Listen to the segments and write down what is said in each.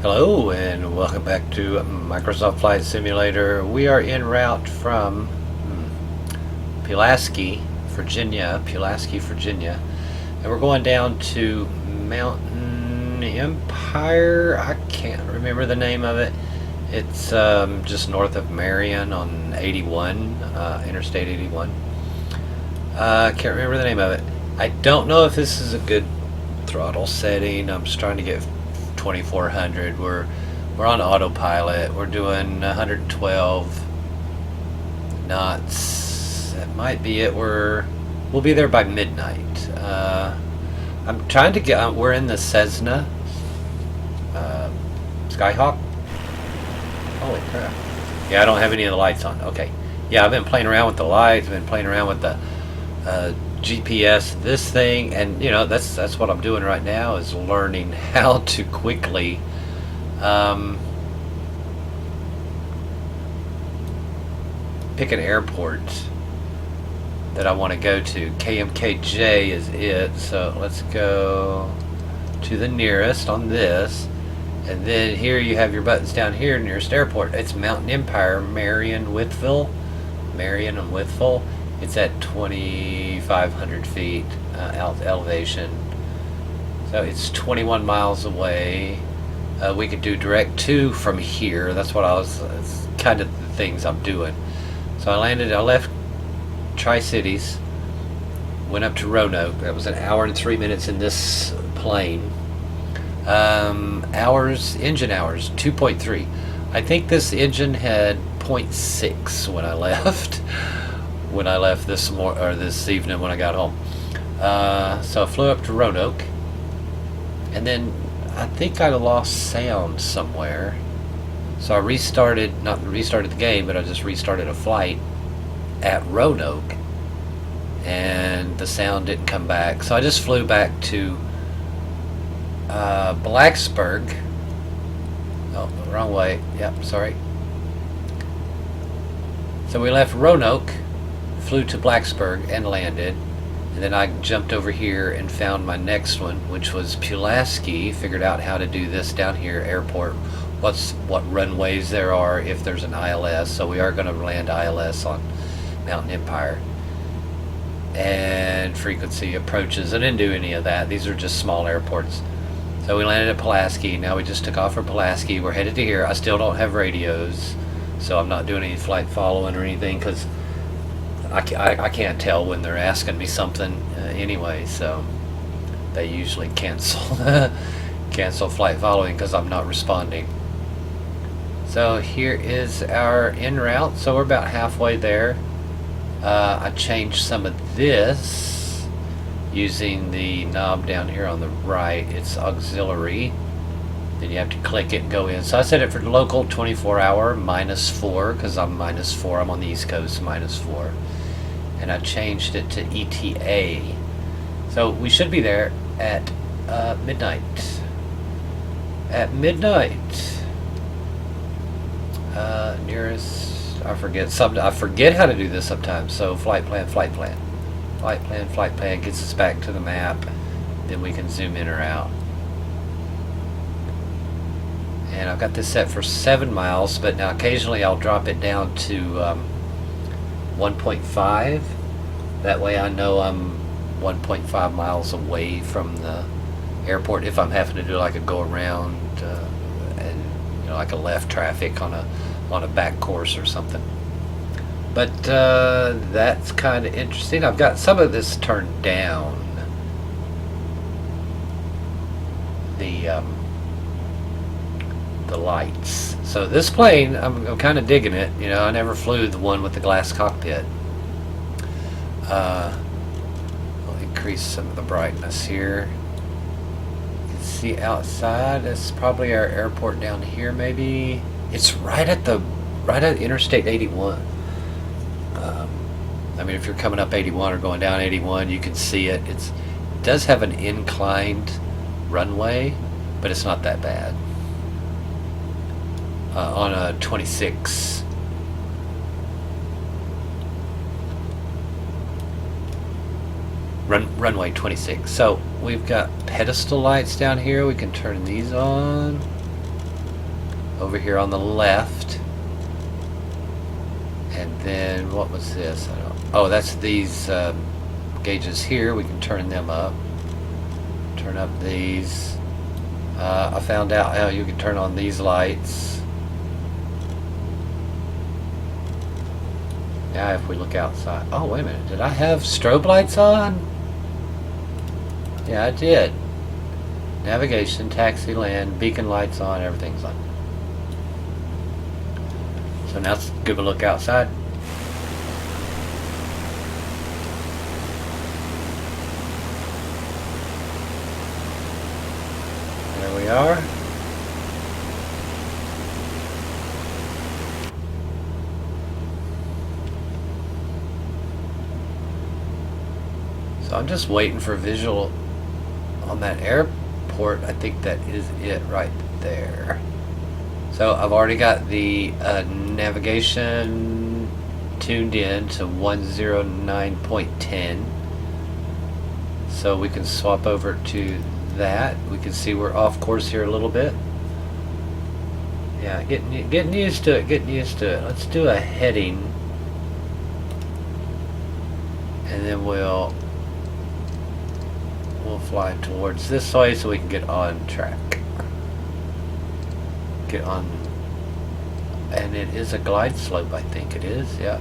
Hello and welcome back to Microsoft Flight Simulator. We are en route from Pulaski, Virginia, and we're going down to Mountain Empire. I can't remember the name of it. It's just north of Marion on 81, Interstate 81. I can't remember the name of it. I don't know if this is a good throttle setting. I'm just trying to get 2400. We're on autopilot. We're doing 112 knots. That might be it. We'll be there by midnight. I'm trying to get. We're in the Cessna Skyhawk. Holy crap! Yeah, I don't have any of the lights on. Okay. Yeah, I've been playing around with the lights. I've been playing around with the GPS, this thing, and you know that's what I'm doing right now, is learning how to quickly pick an airport that I want to go to. KMKJ is it, so let's go to the nearest on this, and then here you have your buttons down here, nearest airport. It's Mountain Empire, Marion and Withville. It's at 2,500 feet elevation, so it's 21 miles away. We could do direct to from here. That's what it's kind of the things I'm doing. So I left Tri-Cities, went up to Roanoke. That was an hour and 3 minutes in this plane. Engine hours 2.3. I think this engine had 0.6 when I left. This evening when I got home. So I flew up to Roanoke, and then I think I lost sound somewhere. So I not restarted the game, but I just restarted a flight at Roanoke, and the sound didn't come back. So I just flew back to Blacksburg. Oh, the wrong way. Yep, sorry. So we left Roanoke, flew to Blacksburg and landed, and then I jumped over here and found my next one, which was Pulaski. Figured out how to do this down here, airport, what runways there are if there's an ILS. So we are going to land ILS on Mountain Empire, and frequency approaches. I didn't do any of that. These are just small airports. So we landed at Pulaski. Now we just took off from Pulaski. We're headed to here. I still don't have radios, so I'm not doing any flight following or anything, because I can't tell when they're asking me something anyway, so they usually cancel flight following because I'm not responding. So here is our en route. So we're about halfway there. I changed some of this using the knob down here on the right. It's auxiliary. Then you have to click it and go in. So I set it for local 24-hour -4, because I'm -4. I'm on the East Coast, -4. And I changed it to ETA. So we should be there at midnight. Nearest, I forget how to do this sometimes. So flight plan gets us back to the map. Then we can zoom in or out. And I've got this set for 7 miles, but now occasionally I'll drop it down to 1.5. That way I know I'm 1.5 miles away from the airport if I'm having to do like a go around and like a left traffic on a back course or something. But that's kind of interesting. I've got some of this turned down. The lights. So this plane, I'm kind of digging it. I never flew the one with the glass cockpit. I'll increase some of the brightness here. You can see outside. That's probably our airport down here. Maybe it's right at Interstate 81. I mean, if you're coming up 81 or going down 81, you can see it. It does have an inclined runway, but it's not that bad. On a 26. Runway 26. So we've got pedestal lights down here. We can turn these on. over here on the left. And then what was this? Oh, that's these gauges here. We can turn them up. Turn up these. I found out how you can turn on these lights. Now if we look outside. Oh, wait a minute. Did I have strobe lights on? Yeah, I did. Navigation, taxi, land, beacon lights on, everything's on. So now let's give a look outside. There we are. So I'm just waiting for visual on that airport. I think that is it right there. So I've already got the navigation tuned in to 109.10. So we can swap over to that. We can see we're off course here a little bit. Yeah, getting used to it, Let's do a heading. And then we'll fly towards this way so we can get on track. Get on, and it is a glide slope, I think it is, yeah.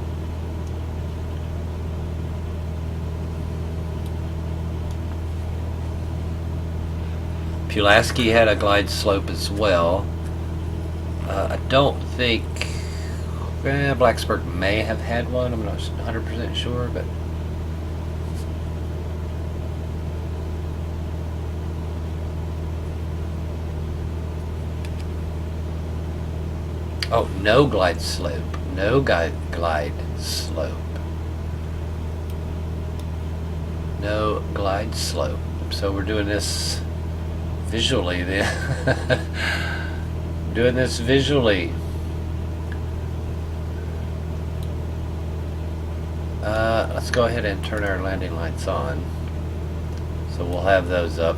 Pulaski had a glide slope as well. I don't think Blacksburg may have had one. I'm not 100% sure, but oh, no glide slope. No glide slope. No glide slope. So we're doing this visually then. Doing this visually. Let's go ahead and turn our landing lights on. So we'll have those up.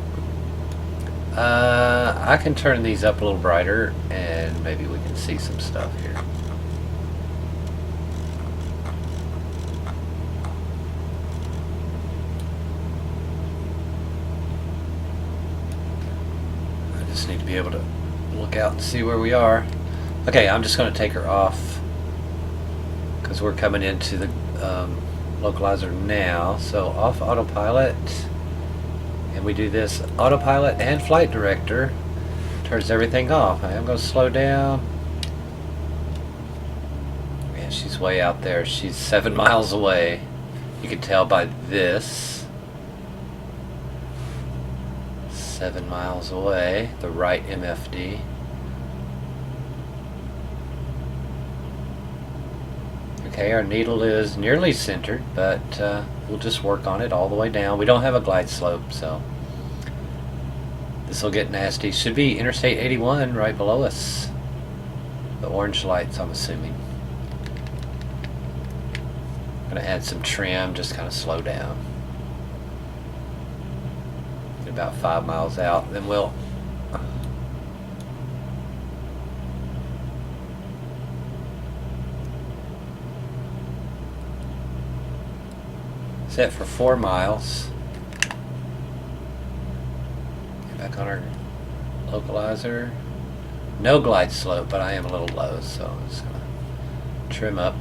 I can turn these up a little brighter and maybe we can see some stuff here. I just need to be able to look out and see where we are. Okay, I'm just going to take her off because we're coming into the localizer now. So off autopilot. And we do this autopilot and flight director. Turns everything off. I am going to slow down. Man, she's way out there. She's 7 miles away. You can tell by this. 7 miles away. The right MFD. Okay, our needle is nearly centered, but we'll just work on it all the way down. We don't have a glide slope, so this will get nasty. Should be Interstate 81 right below us. The orange lights, I'm assuming. Gonna add some trim, just kind of slow down. Get about 5 miles out, then we'll set for 4 miles. Get back on our localizer. No glide slope, but I am a little low, so I'm just gonna trim up.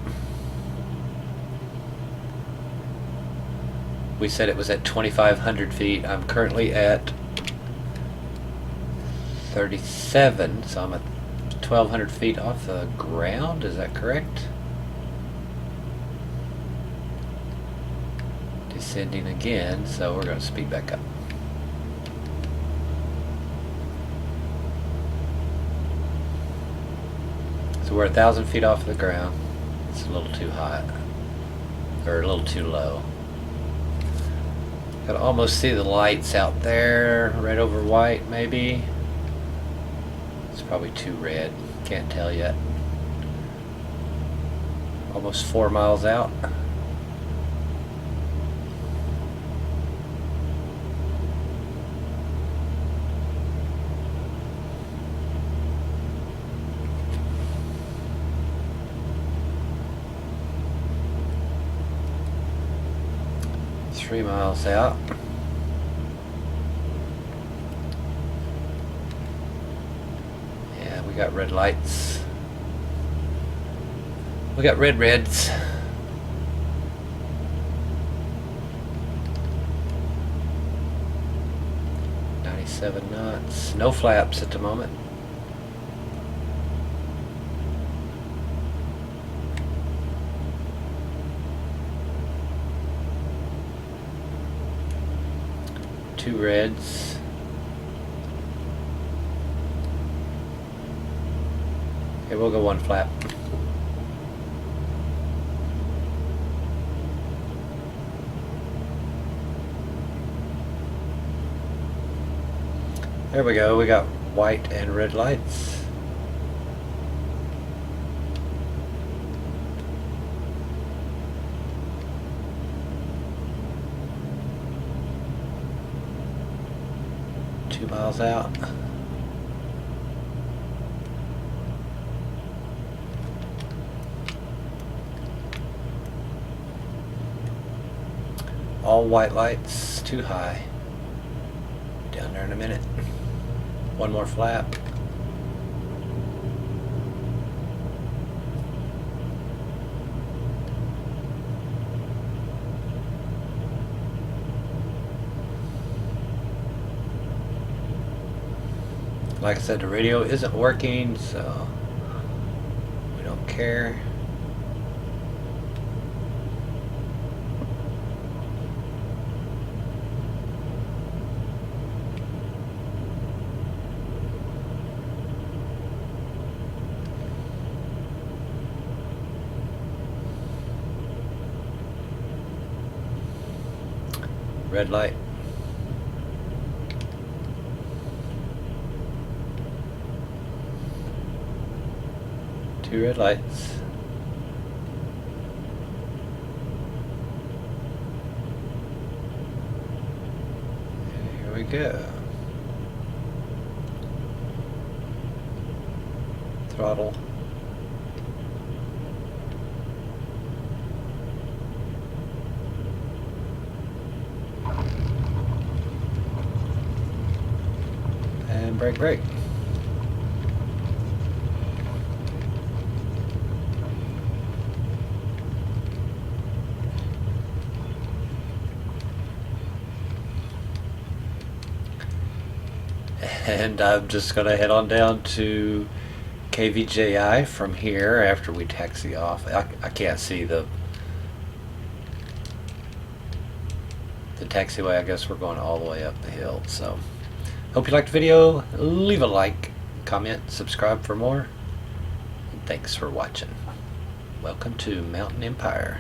We said it was at 2,500 feet. I'm currently at 37, so I'm at 1,200 feet off the ground. Is that correct? Descending again, so we're going to speed back up. So we're 1,000 feet off the ground. It's a little too high, or a little too low. Can almost see the lights out there, red over white maybe. It's probably too red, can't tell yet. Almost 4 miles out. 3 miles out. Yeah, we got red lights. We got reds. Seven knots. No flaps at the moment. Two reds. Okay, we'll go one flap. There we go, we got white and red lights. Two miles out. All white lights, too high. Down there in a minute. One more flap. Like I said, the radio isn't working, so we don't care. Red light. Two red lights. Here we go. Throttle. And brake. And I'm just going to head on down to KVJI from here after we taxi off. I can't see the taxiway. I guess we're going all the way up the hill. So hope you liked the video. Leave a like, comment, subscribe for more. And thanks for watching. Welcome to Mountain Empire.